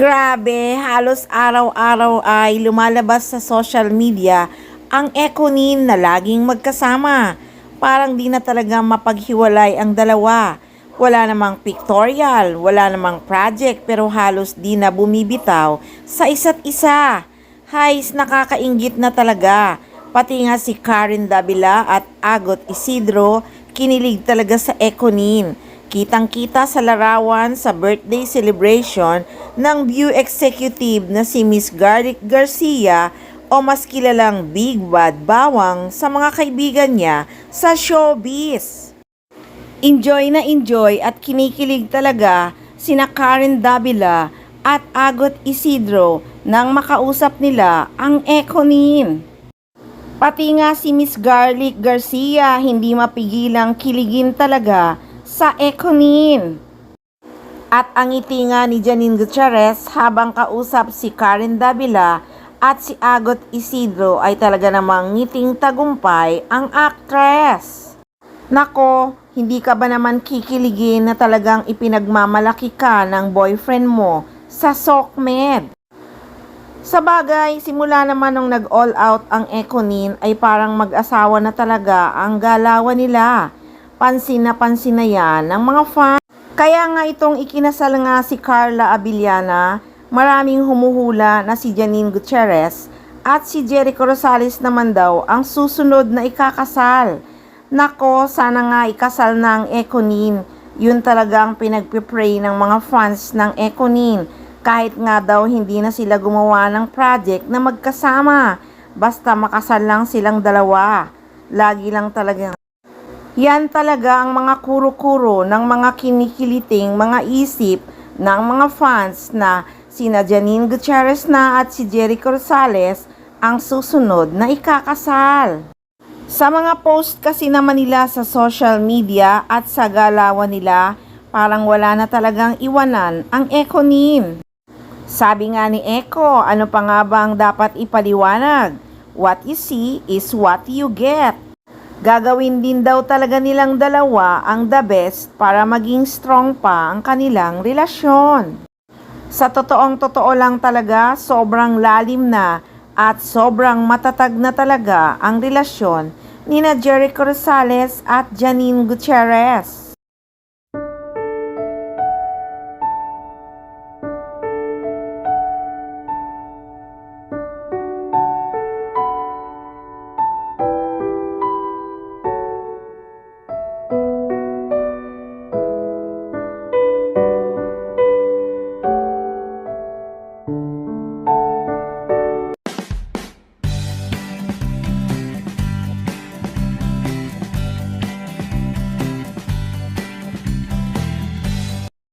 Grabe, halos araw-araw ay lumalabas sa social media ang Econin na laging magkasama. Parang di na talaga mapaghiwalay ang dalawa. Wala namang pictorial, wala namang project pero halos di na bumibitaw sa isa't isa. Hays, nakakainggit na talaga. Pati nga si Karen Davila at Agot Isidro kinilig talaga sa Econin. Kitang-kita sa larawan sa birthday celebration ng View Executive na si Miss Garlic Garcia o mas kilalang Big Bad Bawang sa mga kaibigan niya sa showbiz. Enjoy na enjoy at kinikilig talaga sina Karen Davila at Agot Isidro nang makausap nila ang Econin. Pati nga si Miss Garlic Garcia hindi mapigilang kiligin talaga sa Econin. At ang ngiti nga ni Janine Gutierrez habang kausap si Karen Davila at si Agot Isidro ay talaga namang ngiting tagumpay ang actress. Nako, hindi ka ba naman kikiligin na talagang ipinagmamalaki ka ng boyfriend mo sa SOCMED? Sa bagay, simula naman nung nag-all out ang Econin ay parang mag-asawa na talaga ang galawan nila. Pansin na yan ng mga fans. Kaya nga itong ikinasal nga si Carla Abiliana, maraming humuhula na si Janine Gutierrez at si Jericho Rosales naman daw ang susunod na ikakasal. Nako, sana nga ikasal na ang Econin. Yun talagang pinagpipray ng mga fans ng Econin. Kahit nga daw hindi na sila gumawa ng project na magkasama. Basta makasal lang silang dalawa. Lagi lang talagang yan talaga ang mga kuro-kuro ng mga kinikiliting mga isip ng mga fans na sina Janine Gutierrez na at si Jericho Rosales ang susunod na ikakasal. Sa mga post kasi naman nila sa social media at sa galawan nila, parang wala na talagang iwanan ang Econin. Sabi nga ni Eco, ano pa nga bang dapat ipaliwanag? What you see is what you get. Gagawin din daw talaga nilang dalawa ang the best para maging strong pa ang kanilang relasyon. Sa totoo lang talaga, sobrang lalim na at sobrang matatag na talaga ang relasyon ni Jericho Rosales at Janine Gutierrez.